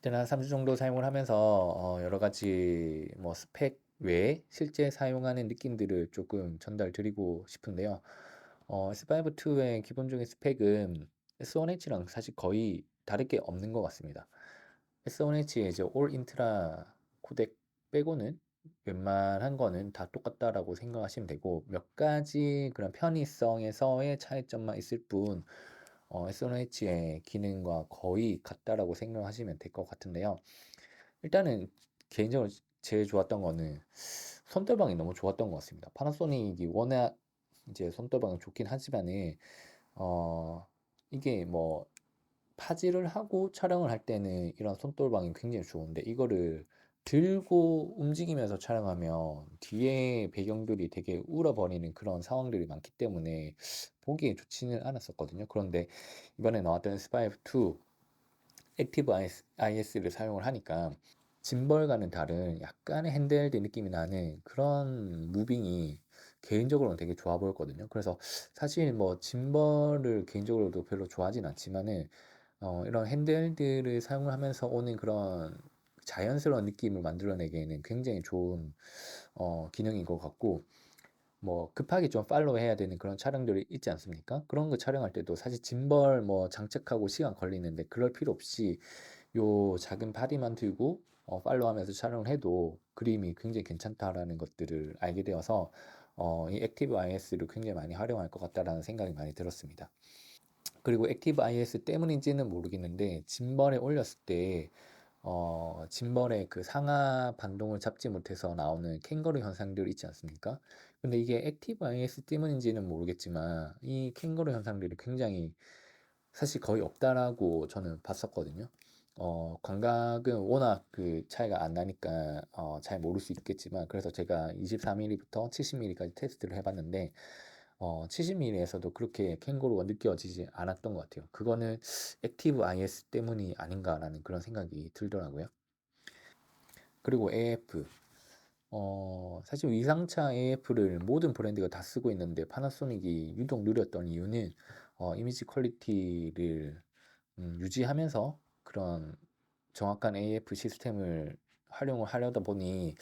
어쨌든 한 3주 정도 사용을 하면서 여러 가지 뭐 스펙 외에 실제 사용하는 느낌들을 조금 전달드리고 싶은데요. S5-2의 기본적인 스펙은 S1H랑 사실 거의 다를 게 없는 것 같습니다. S1H의 이제 올 인트라 코덱 빼고는 웬만한 거는 다 똑같다라고 생각하시면 되고, 몇 가지 그런 편의성에서의 차이점만 있을 뿐 S1H의 기능과 거의 같다라고 생각하시면 될 것 같은데요. 일단은 개인적으로 제일 좋았던 거는 손떨방이 너무 좋았던 것 같습니다. 파나소닉이 워낙 이제 손떨방이 좋긴 하지만은 어 이게 뭐 파지를 하고 촬영을 할 때는 이런 손떨방이 굉장히 좋은데, 이거를 들고 움직이면서 촬영하면 뒤에 배경들이 되게 울어버리는 그런 상황들이 많기 때문에 보기에 좋지는 않았었거든요. 그런데 이번에 나왔던 스파이프2 액티브 IS를 사용을 하니까 짐벌과는 다른 약간의 핸드헬드 느낌이 나는 그런 무빙이 개인적으로는 되게 좋아 보였거든요. 그래서 사실 뭐 짐벌을 개인적으로도 별로 좋아하진 않지만은 이런 핸드헬드를 사용을 하면서 오는 그런 자연스러운 느낌을 만들어내기에는 굉장히 좋은 기능인 것 같고, 뭐 급하게 좀 팔로우 해야 되는 그런 촬영들이 있지 않습니까? 그런 거 촬영할 때도 사실 짐벌 뭐 장착하고 시간 걸리는데, 그럴 필요 없이 요 작은 바디만 들고 팔로우하면서 촬영을 해도 그림이 굉장히 괜찮다라는 것들을 알게 되어서 이 액티브 IS를 굉장히 많이 활용할 것 같다라는 생각이 많이 들었습니다. 그리고 액티브 IS 때문인지는 모르겠는데 짐벌에 올렸을 때 짐벌의 그 상하 반동을 잡지 못해서 나오는 캥거루 현상들 있지 않습니까? 근데 이게 액티브 IS 때문인지는 모르겠지만 이 캥거루 현상들이 굉장히 사실 거의 없다라고 저는 봤었거든요. 광각은 워낙 그 차이가 안 나니까 잘 모를 수 있겠지만, 그래서 제가 24mm부터 70mm까지 테스트를 해봤는데 70mm에서도 그렇게 캥거루가 느껴지지 않았던 것 같아요. 그거는 액티브 IS 때문이 아닌가라는 그런 생각이 들더라고요. 그리고 AF, 사실 위상차 AF를 모든 브랜드가 다 쓰고 있는데 파나소닉이 유독 느렸던 이유는 이미지 퀄리티를 유지하면서 그런 정확한 AF 시스템을 활용을 하려다 보니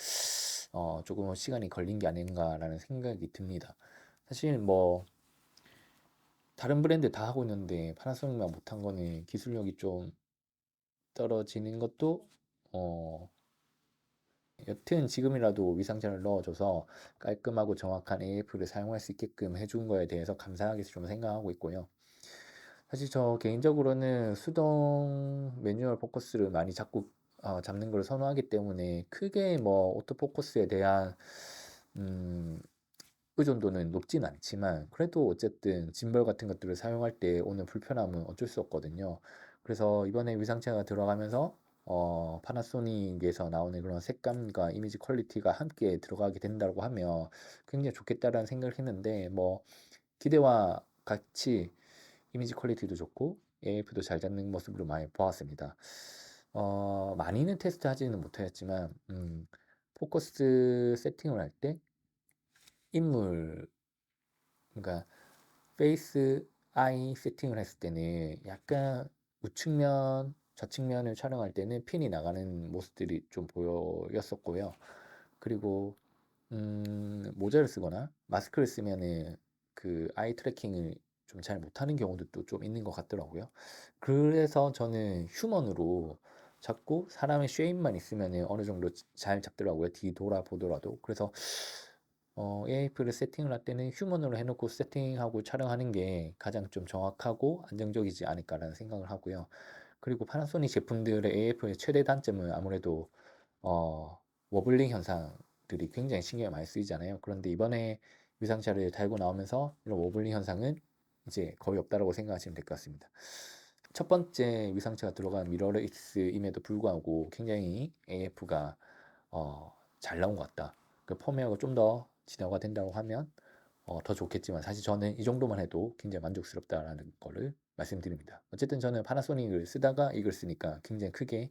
조금 시간이 걸린 게 아닌가라는 생각이 듭니다. 사실 뭐 다른 브랜드 다 하고 있는데 파나소닉만 못한 거는 기술력이 좀 떨어지는 것도 어 여튼 지금이라도 위상자를 넣어줘서 깔끔하고 정확한 AF를 사용할 수 있게끔 해준 거에 대해서 감사하게 좀 생각하고 있고요. 사실 저 개인적으로는 수동 매뉴얼 포커스를 많이 잡는 걸 선호하기 때문에 크게 뭐 오토포커스에 대한 음, 의존도는 높진 않지만, 그래도 어쨌든 짐벌 같은 것들을 사용할 때 오는 불편함은 어쩔 수 없거든요. 그래서 이번에 위상체가 들어가면서 파나소닉에서 나오는 그런 색감과 이미지 퀄리티가 함께 들어가게 된다고 하면 굉장히 좋겠다라는 생각을 했는데, 뭐 기대와 같이 이미지 퀄리티도 좋고 AF도 잘 잡는 모습으로 많이 보았습니다. 많이는 테스트 하지는 못하였지만 포커스 세팅을 할 때 인물, 그러니까 페이스 아이 세팅을 했을 때는 약간 우측면 좌측면을 촬영할 때는 핀이 나가는 모습들이 좀 보였었고요. 그리고 모자를 쓰거나 마스크를 쓰면은 그 아이 트래킹을 좀 잘 못하는 경우도 좀 있는 것 같더라고요. 그래서 저는 휴먼으로 잡고 사람의 쉐입만 있으면은 어느 정도 잘 잡더라고요. 뒤 돌아보더라도. 그래서 AIF를 세팅을 할 때는 휴먼으로 해놓고 세팅하고 촬영하는 게 가장 좀 정확하고 안정적이지 않을까라는 생각을 하고요. 그리고 파나소닉 제품들의 AF의 최대 단점은 아무래도 워블링 현상들이 굉장히 신경이 많이 쓰이잖아요. 그런데 이번에 위상차를 달고 나오면서 이런 워블링 현상은 이제 거의 없다라고 생각하시면 될 것 같습니다. 첫 번째 위상차가 들어간 미러레스임에도 불구하고 굉장히 AF가 잘 나온 것 같다. 그 펌웨어가 좀 더 진화가 된다고 하면 더 좋겠지만, 사실 저는 이 정도만 해도 굉장히 만족스럽다라는 거를 말씀드립니다. 어쨌든 저는 파나소닉을 쓰다가 이걸 쓰니까 굉장히 크게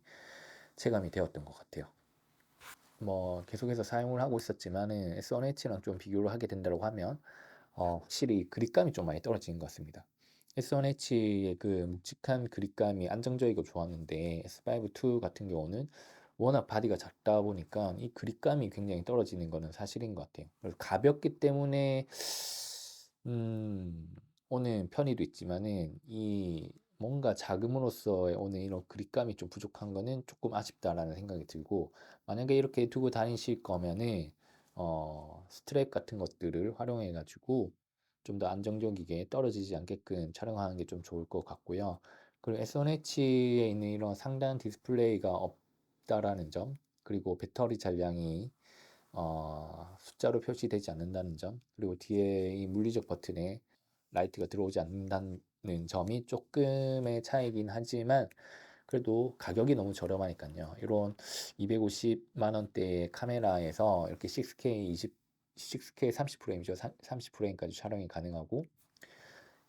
체감이 되었던 것 같아요. 뭐 계속해서 사용을 하고 있었지만은 S1H랑 좀 비교를 하게 된다고 하면 확실히 그립감이 좀 많이 떨어지는 것 같습니다. S1H의 그 묵직한 그립감이 안정적이고 좋았는데 S5-2 같은 경우는 워낙 바디가 작다 보니까 이 그립감이 굉장히 떨어지는 거는 사실인 것 같아요. 그래서 가볍기 때문에 오는 편의도 있지만은 이 뭔가 작음으로써 오는 이런 그립감이 좀 부족한 거는 조금 아쉽다라는 생각이 들고, 만약에 이렇게 두고 다니실 거면은 스트랩 같은 것들을 활용해 가지고 좀 더 안정적이게 떨어지지 않게끔 촬영하는 게 좀 좋을 것 같고요. 그리고 S1H에 있는 이런 상단 디스플레이가 없다라는 점, 그리고 배터리 잔량이 숫자로 표시되지 않는다는 점, 그리고 뒤에 이 물리적 버튼에 라이트가 들어오지 않는다는 점이 조금의 차이긴 하지만 그래도 가격이 너무 저렴하니까요. 이런 250만 원대의 카메라에서 이렇게 6K 6K 30프레임이죠. 30프레임까지 촬영이 가능하고,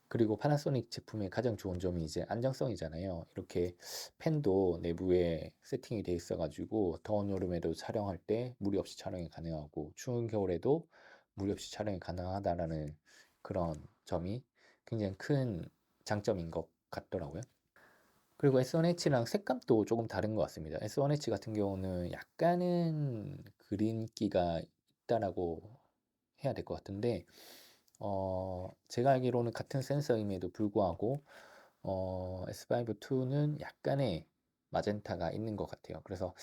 그리고 파나소닉 제품의 가장 좋은 점이 이제 안정성이잖아요. 이렇게 팬도 내부에 세팅이 돼 있어가지고 더운 여름에도 촬영할 때 무리 없이 촬영이 가능하고 추운 겨울에도 무리 없이 촬영이 가능하다라는 그런 점이 굉장히 큰 장점인 것 같더라고요. 그리고 S1H랑 색감도 조금 다른 것 같습니다. S1H 같은 경우는 약간은 그린기가 있다라고 해야 될 것 같은데, 제가 알기로는 같은 센서임에도 불구하고 S5-2는 약간의 마젠타가 있는 것 같아요. 그래서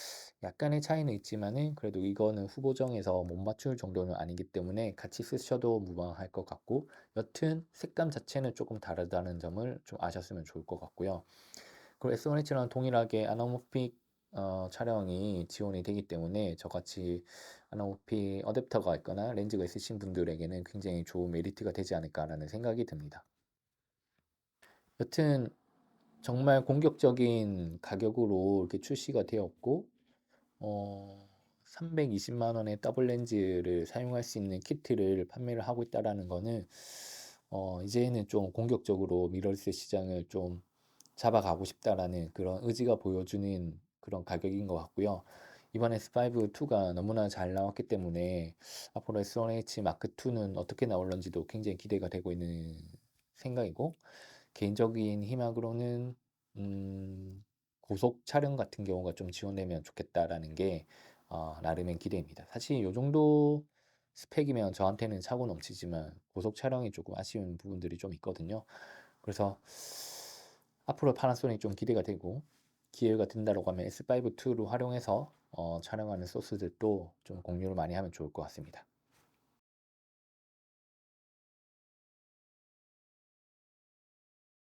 약간의 차이는 있지만은 그래도 이거는 후보정에서 못 맞출 정도는 아니기 때문에 같이 쓰셔도 무방할 것 같고, 여튼 색감 자체는 조금 다르다는 점을 좀 아셨으면 좋을 것 같고요. 그리고 S1H랑 동일하게 아나모픽 촬영이 지원이 되기 때문에 저같이 아나모픽 어댑터가 있거나 렌즈가 있으신 분들에게는 굉장히 좋은 메리트가 되지 않을까라는 생각이 듭니다. 여튼 정말 공격적인 가격으로 이렇게 출시가 되었고, 320만 원의 더블 렌즈를 사용할 수 있는 키트를 판매를 하고 있다라는 거는 이제는 좀 공격적으로 미러리스 시장을 좀 잡아가고 싶다라는 그런 의지가 보여주는 그런 가격인 것 같고요. 이번 S5-2가 너무나 잘 나왔기 때문에 앞으로 S1H 마크 2는 어떻게 나올런지도 굉장히 기대가 되고 있는 생각이고, 개인적인 희망으로는 고속 촬영 같은 경우가 좀 지원되면 좋겠다라는 게 나름의 기대입니다. 사실 이 정도 스펙이면 저한테는 차고 넘치지만 고속 촬영이 조금 아쉬운 부분들이 좀 있거든요. 그래서 앞으로 파나소닉 좀 기대가 되고, 기회가 된다고 하면 S5-2로 활용해서 촬영하는 소스들도 좀 공유를 많이 하면 좋을 것 같습니다.